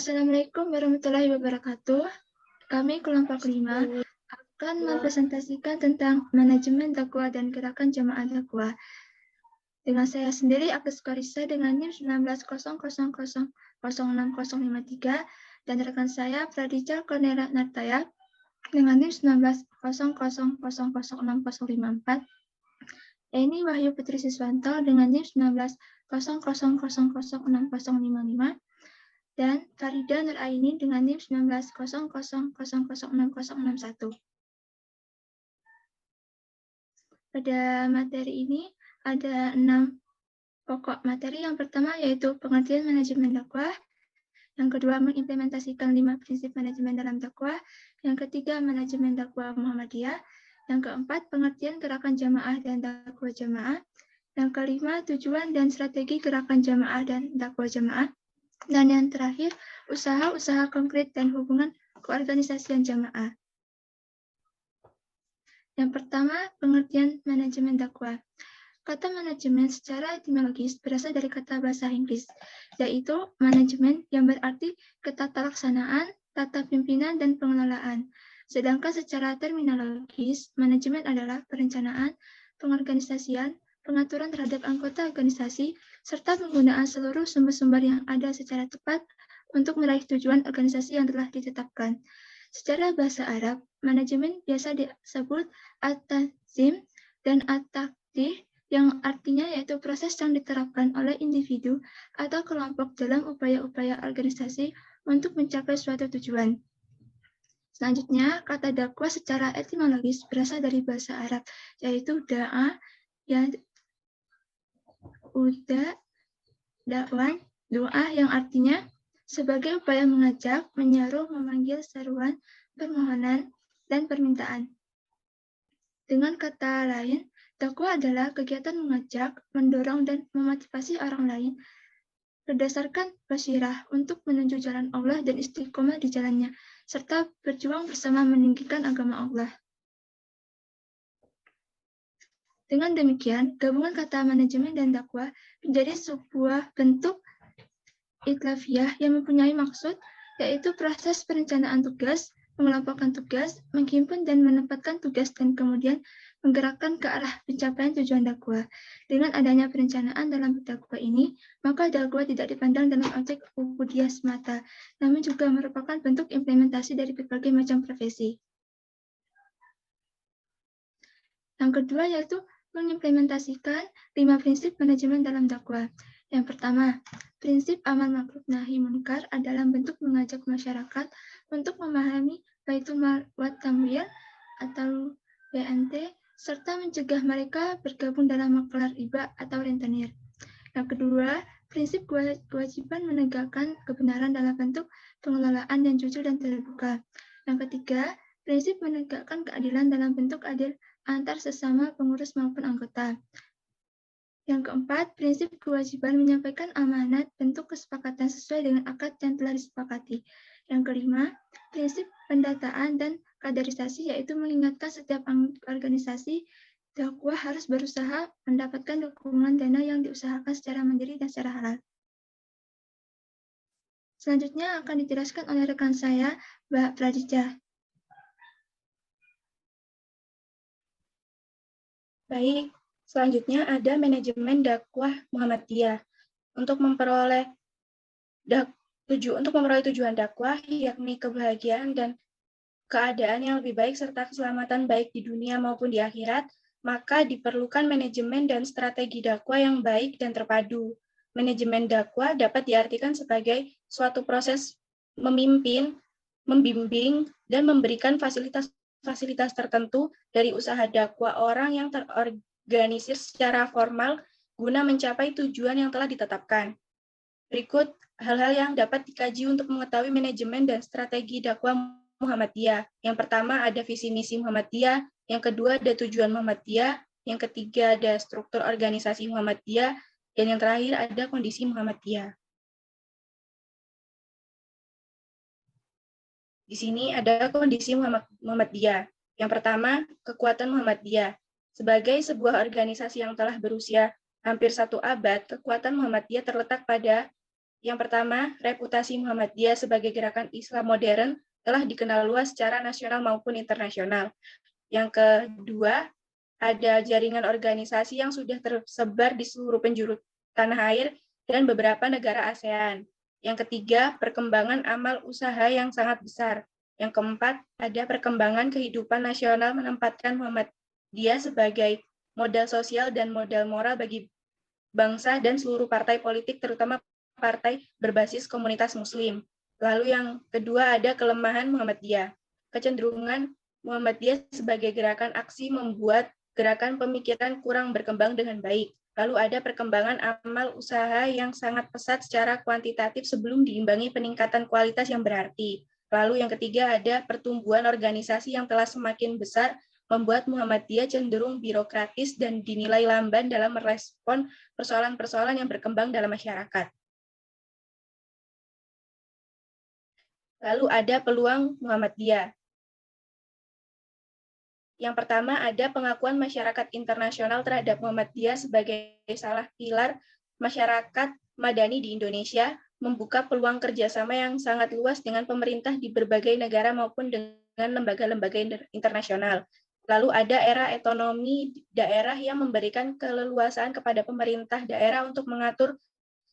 Assalamualaikum warahmatullahi wabarakatuh. Kami kelompok 5 akan mempresentasikan tentang manajemen dakwah dan gerakan jamaah dakwah. Dengan saya sendiri, Agus Korisa dengan NIM 1900006053 dan rekan saya Pradija Cornelia Nartaya dengan NIM 1900006054. Eni Wahyu Putri Siswanto dengan NIM 1900006055 dan Farida Nuraini dengan NIM 1900006061. Pada materi ini ada 6 pokok materi. Yang pertama yaitu pengertian manajemen dakwah, yang kedua mengimplementasikan 5 prinsip manajemen dalam dakwah, yang ketiga manajemen dakwah Muhammadiyah, yang keempat pengertian gerakan jamaah dan dakwah jamaah, yang kelima tujuan dan strategi gerakan jamaah dan dakwah jamaah, dan yang terakhir, usaha-usaha konkret dan hubungan keorganisasian jamaah. Yang pertama, pengertian manajemen dakwah. Kata manajemen secara etimologis berasal dari kata bahasa Inggris, yaitu manajemen yang berarti ketatalaksanaan, tata pimpinan, dan pengelolaan. Sedangkan secara terminologis, manajemen adalah perencanaan, pengorganisasian, pengaturan terhadap anggota organisasi, serta penggunaan seluruh sumber-sumber yang ada secara tepat untuk meraih tujuan organisasi yang telah ditetapkan. Secara bahasa Arab, manajemen biasa disebut at-tanzim dan at-taqdir, yang artinya yaitu proses yang diterapkan oleh individu atau kelompok dalam upaya-upaya organisasi untuk mencapai suatu tujuan. Selanjutnya, kata dakwah secara etimologis berasal dari bahasa Arab, yaitu da'a, uda, dakwan, doa yang artinya sebagai upaya mengajak, menyeru, memanggil, seruan, permohonan, dan permintaan. Dengan kata lain, dakwah adalah kegiatan mengajak, mendorong, dan memotivasi orang lain berdasarkan basirah untuk menuju jalan Allah dan istiqomah di jalannya, serta berjuang bersama meninggikan agama Allah. Dengan demikian, gabungan kata manajemen dan dakwah menjadi sebuah bentuk itlafiyah yang mempunyai maksud, yaitu proses perencanaan tugas, mengelompokkan tugas, menghimpun dan menempatkan tugas, dan kemudian menggerakkan ke arah pencapaian tujuan dakwah. Dengan adanya perencanaan dalam dakwah ini, maka dakwah tidak dipandang dalam objek ubudiyah semata, namun juga merupakan bentuk implementasi dari berbagai macam profesi. Yang kedua yaitu mengimplementasikan 5 prinsip manajemen dalam dakwah. Yang pertama, prinsip amal ma'ruf nahi munkar adalah bentuk mengajak masyarakat untuk memahami baitul mal wa tamwil atau BNT, serta mencegah mereka bergabung dalam maklar riba atau rentenir. Yang kedua, prinsip kewajiban menegakkan kebenaran dalam bentuk pengelolaan yang jujur dan terbuka. Yang ketiga, prinsip menegakkan keadilan dalam bentuk adil antar sesama pengurus maupun anggota. Yang keempat, prinsip kewajiban menyampaikan amanat bentuk kesepakatan sesuai dengan akad yang telah disepakati. Yang kelima, prinsip pendataan dan kaderisasi, yaitu mengingatkan setiap organisasi dakwah harus berusaha mendapatkan dukungan dana yang diusahakan secara mandiri dan secara halal. Selanjutnya akan dijelaskan oleh rekan saya, Mbak Pradija. Baik, selanjutnya ada manajemen dakwah Muhammadiyah. Untuk memperoleh tujuan dakwah, yakni kebahagiaan dan keadaan yang lebih baik serta keselamatan baik di dunia maupun di akhirat, maka diperlukan manajemen dan strategi dakwah yang baik dan terpadu. Manajemen dakwah dapat diartikan sebagai suatu proses memimpin, membimbing, dan memberikan fasilitas tertentu dari usaha dakwah orang yang terorganisir secara formal guna mencapai tujuan yang telah ditetapkan. Berikut hal-hal yang dapat dikaji untuk mengetahui manajemen dan strategi dakwah Muhammadiyah. Yang pertama ada visi misi Muhammadiyah, yang kedua ada tujuan Muhammadiyah, yang ketiga ada struktur organisasi Muhammadiyah, dan yang terakhir ada kondisi Muhammadiyah. Di sini ada kondisi Muhammadiyah. Yang pertama, kekuatan Muhammadiyah. Sebagai sebuah organisasi yang telah berusia hampir 1 abad, kekuatan Muhammadiyah terletak pada Yang pertama, reputasi Muhammadiyah sebagai gerakan Islam modern telah dikenal luas secara nasional maupun internasional. Yang kedua, ada jaringan organisasi yang sudah tersebar di seluruh penjuru tanah air dan beberapa negara ASEAN. Yang ketiga, perkembangan amal usaha yang sangat besar. Yang keempat, ada perkembangan kehidupan nasional menempatkan Muhammadiyah sebagai modal sosial dan modal moral bagi bangsa dan seluruh partai politik, terutama partai berbasis komunitas Muslim. Lalu yang kedua ada kelemahan Muhammadiyah. Kecenderungan Muhammadiyah sebagai gerakan aksi membuat gerakan pemikiran kurang berkembang dengan baik. Lalu ada perkembangan amal usaha yang sangat pesat secara kuantitatif sebelum diimbangi peningkatan kualitas yang berarti. Lalu yang ketiga ada pertumbuhan organisasi yang telah semakin besar membuat Muhammadiyah cenderung birokratis dan dinilai lamban dalam merespon persoalan-persoalan yang berkembang dalam masyarakat. Lalu ada peluang Muhammadiyah. Yang pertama ada pengakuan masyarakat internasional terhadap Muhammadiyah sebagai salah pilar masyarakat madani di Indonesia, membuka peluang kerjasama yang sangat luas dengan pemerintah di berbagai negara maupun dengan lembaga-lembaga internasional. Lalu ada era otonomi daerah yang memberikan keleluasaan kepada pemerintah daerah untuk mengatur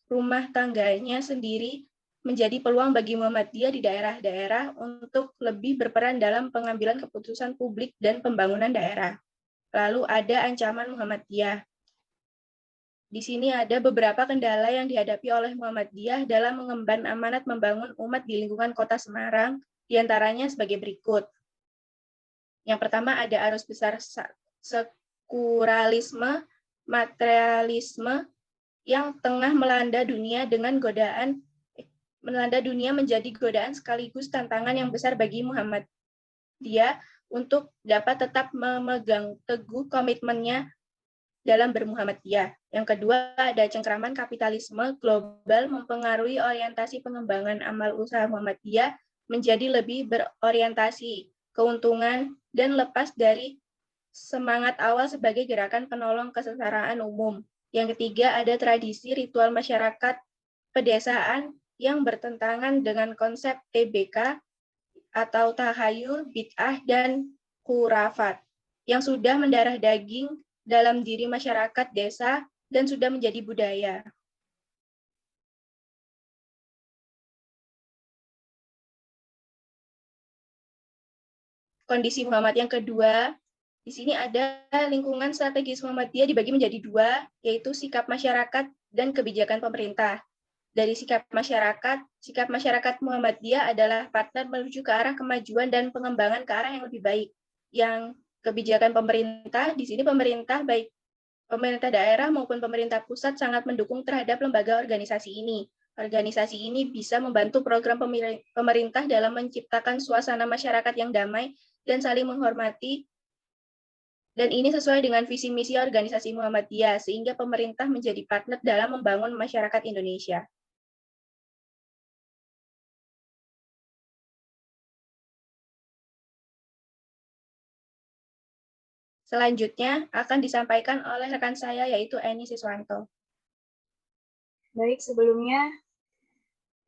rumah tangganya sendiri, menjadi peluang bagi Muhammadiyah di daerah-daerah untuk lebih berperan dalam pengambilan keputusan publik dan pembangunan daerah. Lalu ada ancaman Muhammadiyah. Di sini ada beberapa kendala yang dihadapi oleh Muhammadiyah dalam mengemban amanat membangun umat di lingkungan Kota Semarang, diantaranya sebagai berikut. Yang pertama ada arus besar sekularilisme, materialisme yang tengah melanda dunia menjadi godaan sekaligus tantangan yang besar bagi Muhammadiyah untuk dapat tetap memegang teguh komitmennya dalam bermuhammadiyah. Yang kedua, ada cengkraman kapitalisme global mempengaruhi orientasi pengembangan amal usaha Muhammadiyah menjadi lebih berorientasi keuntungan dan lepas dari semangat awal sebagai gerakan penolong kesetaraan umum. Yang ketiga, ada tradisi ritual masyarakat pedesaan yang bertentangan dengan konsep TBK atau tahayul, bid'ah, dan khurafat yang sudah mendarah daging dalam diri masyarakat desa dan sudah menjadi budaya. Kondisi Muhammad yang kedua, di sini ada lingkungan strategis Muhammadiyah dibagi menjadi dua, yaitu sikap masyarakat dan kebijakan pemerintah. Dari sikap masyarakat Muhammadiyah adalah partner menuju ke arah kemajuan dan pengembangan ke arah yang lebih baik. Yang kebijakan pemerintah, di sini pemerintah baik pemerintah daerah maupun pemerintah pusat sangat mendukung terhadap lembaga organisasi ini. Organisasi ini bisa membantu program pemerintah dalam menciptakan suasana masyarakat yang damai dan saling menghormati. Dan ini sesuai dengan visi misi organisasi Muhammadiyah, sehingga pemerintah menjadi partner dalam membangun masyarakat Indonesia. Selanjutnya akan disampaikan oleh rekan saya, yaitu Eni Siswanto. Baik, sebelumnya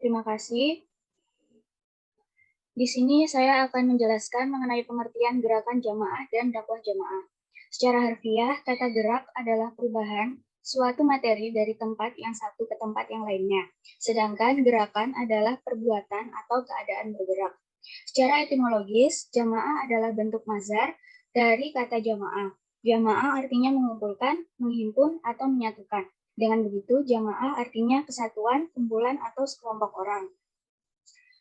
terima kasih. Di sini saya akan menjelaskan mengenai pengertian gerakan jamaah dan dakwah jamaah. Secara harfiah, kata gerak adalah perubahan suatu materi dari tempat yang satu ke tempat yang lainnya. Sedangkan gerakan adalah perbuatan atau keadaan bergerak. Secara etimologis, jamaah adalah bentuk mazhar dari kata jamaah. Jamaah artinya mengumpulkan, menghimpun, atau menyatukan. Dengan begitu, jamaah artinya kesatuan, kumpulan, atau sekelompok orang.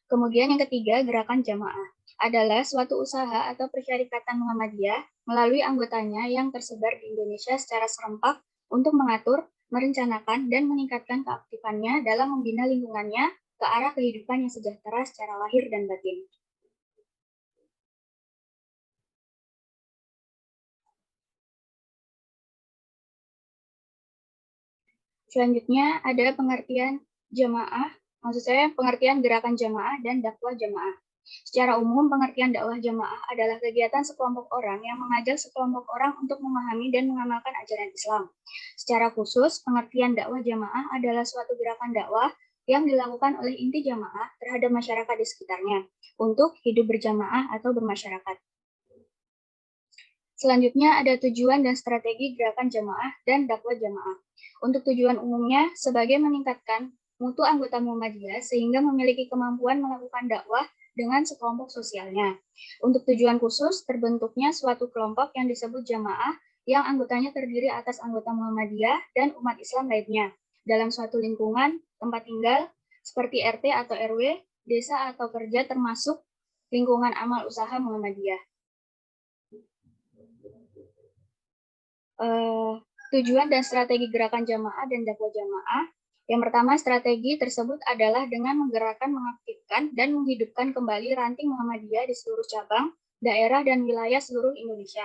Kemudian yang ketiga, gerakan jamaah adalah suatu usaha atau persyarikatan Muhammadiyah melalui anggotanya yang tersebar di Indonesia secara serempak untuk mengatur, merencanakan, dan meningkatkan keaktifannya dalam membina lingkungannya ke arah kehidupan yang sejahtera secara lahir dan batin. Selanjutnya ada pengertian jamaah, maksud saya pengertian gerakan jamaah dan dakwah jamaah. Secara umum, pengertian dakwah jamaah adalah kegiatan sekelompok orang yang mengajak sekelompok orang untuk memahami dan mengamalkan ajaran Islam. Secara khusus, pengertian dakwah jamaah adalah suatu gerakan dakwah yang dilakukan oleh inti jamaah terhadap masyarakat di sekitarnya untuk hidup berjamaah atau bermasyarakat. Selanjutnya ada tujuan dan strategi gerakan jamaah dan dakwah jamaah. Untuk tujuan umumnya sebagai meningkatkan mutu anggota Muhammadiyah sehingga memiliki kemampuan melakukan dakwah dengan sekelompok sosialnya. Untuk tujuan khusus terbentuknya suatu kelompok yang disebut jamaah yang anggotanya terdiri atas anggota Muhammadiyah dan umat Islam lainnya dalam suatu lingkungan tempat tinggal seperti RT atau RW, desa atau kerja termasuk lingkungan amal usaha Muhammadiyah. Tujuan dan strategi gerakan jamaah dan dakwah jamaah. Yang pertama, strategi tersebut adalah dengan menggerakkan, mengaktifkan, dan menghidupkan kembali ranting Muhammadiyah di seluruh cabang, daerah, dan wilayah seluruh Indonesia.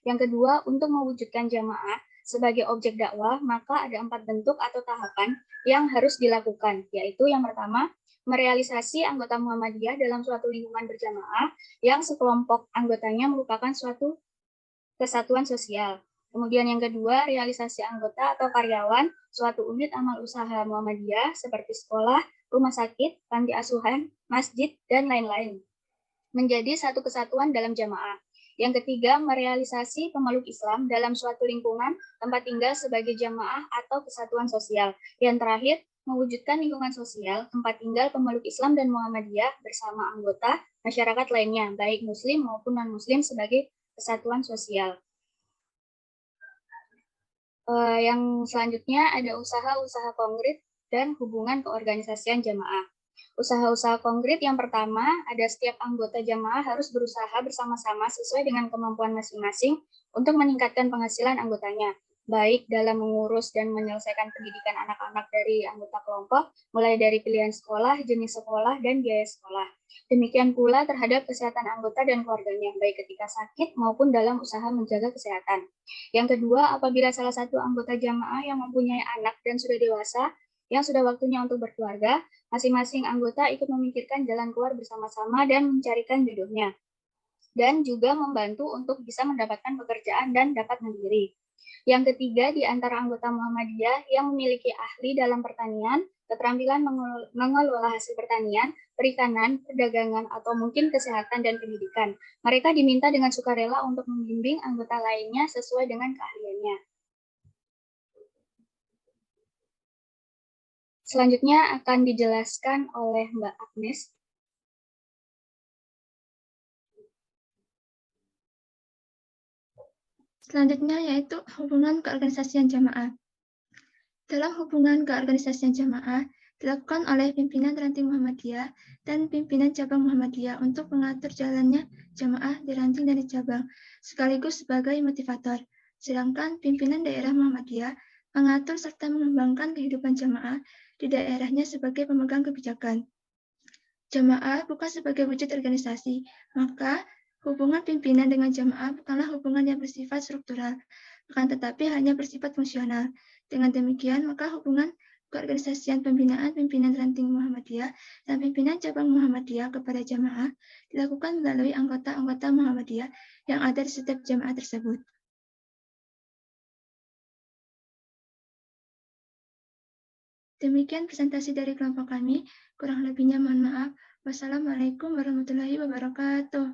Yang kedua, untuk mewujudkan jamaah sebagai objek dakwah, maka ada 4 bentuk atau tahapan yang harus dilakukan, yaitu yang pertama, merealisasi anggota Muhammadiyah dalam suatu lingkungan berjamaah yang sekelompok anggotanya merupakan suatu kesatuan sosial. Kemudian yang kedua, realisasi anggota atau karyawan suatu unit amal usaha Muhammadiyah seperti sekolah, rumah sakit, panti asuhan, masjid, dan lain-lain. Menjadi satu kesatuan dalam jamaah. Yang ketiga, merealisasi pemeluk Islam dalam suatu lingkungan tempat tinggal sebagai jamaah atau kesatuan sosial. Yang terakhir, mewujudkan lingkungan sosial tempat tinggal pemeluk Islam dan Muhammadiyah bersama anggota masyarakat lainnya, baik Muslim maupun non-Muslim sebagai kesatuan sosial. Yang selanjutnya ada usaha-usaha konkret dan hubungan keorganisasian jamaah. Usaha-usaha konkret yang pertama, ada setiap anggota jamaah harus berusaha bersama-sama sesuai dengan kemampuan masing-masing untuk meningkatkan penghasilan anggotanya, baik dalam mengurus dan menyelesaikan pendidikan anak-anak dari anggota kelompok, mulai dari pilihan sekolah, jenis sekolah, dan biaya sekolah. Demikian pula terhadap kesehatan anggota dan keluarganya, baik ketika sakit maupun dalam usaha menjaga kesehatan. Yang kedua, apabila salah satu anggota jamaah yang mempunyai anak dan sudah dewasa, yang sudah waktunya untuk berkeluarga, masing-masing anggota ikut memikirkan jalan keluar bersama-sama dan mencarikan jodohnya. Dan juga membantu untuk bisa mendapatkan pekerjaan dan dapat mandiri. Yang ketiga, di antara anggota Muhammadiyah yang memiliki ahli dalam pertanian, keterampilan mengelola hasil pertanian, perikanan, perdagangan, atau mungkin kesehatan dan pendidikan. Mereka diminta dengan sukarela untuk membimbing anggota lainnya sesuai dengan keahliannya. Selanjutnya akan dijelaskan oleh Mbak Agnes. Selanjutnya yaitu hubungan keorganisasian jamaah. Dalam hubungan keorganisasian jamaah, dilakukan oleh pimpinan ranting Muhammadiyah dan pimpinan cabang Muhammadiyah untuk mengatur jalannya jamaah di ranting dan di cabang, sekaligus sebagai motivator. Sedangkan pimpinan daerah Muhammadiyah mengatur serta mengembangkan kehidupan jamaah di daerahnya sebagai pemegang kebijakan. Jamaah bukan sebagai wujud organisasi, maka hubungan pimpinan dengan jamaah bukanlah hubungan yang bersifat struktural, akan tetapi hanya bersifat fungsional. Dengan demikian, maka hubungan keorganisasian pembinaan pimpinan ranting Muhammadiyah dan pimpinan cabang Muhammadiyah kepada jamaah dilakukan melalui anggota-anggota Muhammadiyah yang ada di setiap jamaah tersebut. Demikian presentasi dari kelompok kami. Kurang lebihnya mohon maaf. Wassalamualaikum warahmatullahi wabarakatuh.